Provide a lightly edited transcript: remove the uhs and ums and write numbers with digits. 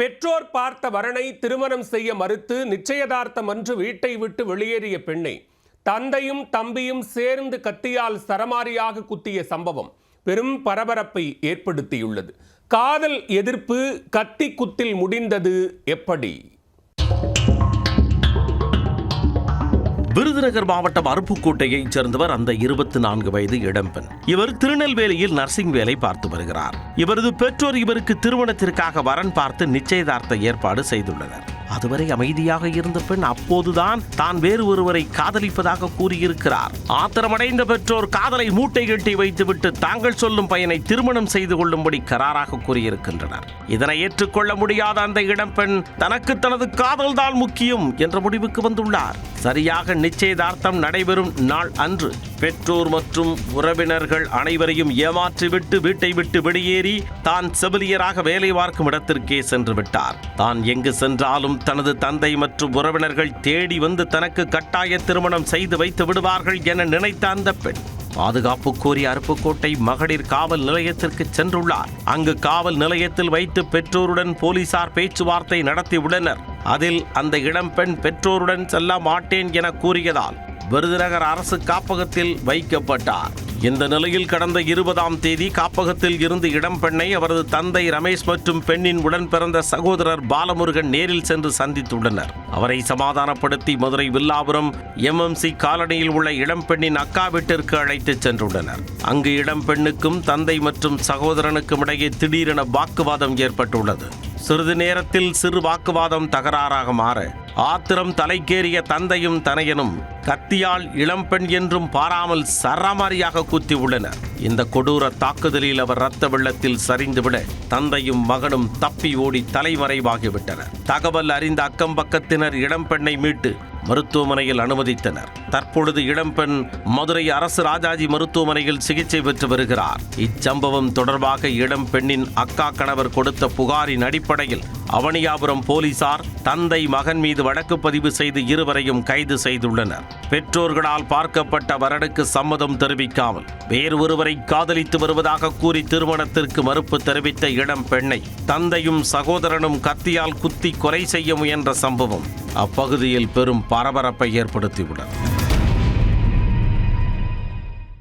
பெற்றோர் பார்த்த வரனை திருமணம் செய்ய மறுத்து நிச்சயதார்த்தம் அன்று வீட்டை விட்டு வெளியேறிய பெண்ணை தந்தையும் தம்பியும் சேர்ந்து கத்தியால் சரமாரியாக குத்திய சம்பவம் பெரும் பரபரப்பை ஏற்படுத்தியுள்ளது. காதல் எதிர்ப்பு கத்தி குத்தில் முடிந்தது எப்படி? விருதுநகர் மாவட்டம் அருப்புக்கோட்டையைச் சேர்ந்தவர் அந்த 24 வயது இளம்பெண். இவர் திருநெல்வேலியில் நர்சிங் வேலை பார்த்து வருகிறார். இவரது பெற்றோர் இவருக்கு திருமணத்திற்காக வரன் பார்த்து நிச்சயதார்த்த ஏற்பாடு செய்துள்ளனர். அதுவரை அமைதியாக இருந்த பெண் அப்போதுதான் தான் வேறு ஒருவரை காதலிப்பதாக கூறியிருக்கிறார். ஆத்திரமடைந்த பெற்றோர் காதலை மூட்டை கட்டி வைத்துவிட்டு தாங்கள் சொல்லும் பையனை திருமணம் செய்து கொள்ளும்படி கராராக கூறியிருக்கின்றனர். இதனை ஏற்றுக்கொள்ள முடியாத அந்த இளம்பெண் தனக்கு தனது காதல் தான் முக்கியம் என்ற முடிவுக்கு வந்துள்ளார். சரியாக நிச்சயதார்த்தம் நடைபெறும் நாள் அன்று பெற்றோர் மற்றும் உறவினர்கள் அனைவரையும் ஏமாற்றிவிட்டு வீட்டை விட்டு வெளியேறி தான் செவிலியராக வேலை பார்க்கும் இடத்திற்கே சென்று விட்டார். தான் எங்கு சென்றாலும் தனது தந்தை மற்றும் உறவினர்கள் தேடி வந்து தனக்கு கட்டாய திருமணம் செய்து வைத்து விடுவார்கள் என நினைத்த அந்த பெண் பாதுகாப்பு கோரி அருப்புக்கோட்டை மகளிர் காவல் நிலையத்திற்கு சென்றுள்ளார். அங்கு காவல் நிலையத்தில் வைத்து பெற்றோருடன் போலீசார் பேச்சுவார்த்தை நடத்தியுள்ளனர். அதில் அந்த இளம்பெண் பெற்றோருடன் செல்ல மாட்டேன் என கூறியதால் விருதுநகர் அரசு காப்பகத்தில் வைக்கப்பட்டார். இந்த நிலையில் கடந்த 20ஆம் தேதி காப்பகத்தில் இருந்து இளம்பெண்ணை அவரது தந்தை ரமேஷ் மற்றும் பெண்ணின் உடன் பிறந்த சகோதரர் பாலமுருகன் நேரில் சென்று சந்தித்துள்ளனர். அவரை சமாதானப்படுத்தி மதுரை வில்லாபுரம் MMC காலனியில் உள்ள இளம்பெண்ணின் அக்கா வீட்டிற்கு அழைத்துச் சென்றுள்ளனர். அங்கு இளம்பெண்ணுக்கும் தந்தை மற்றும் சகோதரனுக்கும் இடையே திடீரென வாக்குவாதம் ஏற்பட்டுள்ளது. சிறிது நேரத்தில் சிறு வாக்குவாதம் தகராறாக மாற ஆத்திரம் தலைக்கேறிய தந்தையும் தனையனும் கத்தியால் இளம்பெண் என்றும் பாராமல் சரமாரியாக குத்தி உள்ளனர். இந்த கொடூர தாக்குதலில் அவர் இரத்த வெள்ளத்தில் சரிந்துவிட தந்தையும் மகனும் தப்பி ஓடி தலைமறைவாகிவிட்டனர். தகவல் அறிந்த அக்கம் பக்கத்தினர் இளம்பெண்ணை மீட்டு மருத்துவமனையில் அனுமதித்தனர். தற்பொழுது இளம்பெண் மதுரை அரசு ராஜாஜி மருத்துவமனையில் சிகிச்சை பெற்று வருகிறார். இச்சம்பவம் தொடர்பாக இளம்பெண்ணின் அக்கா கணவர் கொடுத்த புகாரின் அடிப்படையில் அவனியாபுரம் போலீசார் தந்தை மகன் மீது வழக்கு பதிவு செய்து இருவரையும் கைது செய்துள்ளனர். பெற்றோர்களால் பார்க்கப்பட்ட வரனுக்கு சம்மதம் தெரிவிக்காமல் வேறு ஒருவரை காதலித்து வருவதாக கூறி திருமணத்திற்கு மறுப்பு தெரிவித்த இளம்பெண்ணை தந்தையும் சகோதரனும் கத்தியால் குத்தி கொலை செய்ய முயன்ற சம்பவம் அப்பகுதியில் பெரும் பரபரப்பை ஏற்படுத்தியுள்ளது.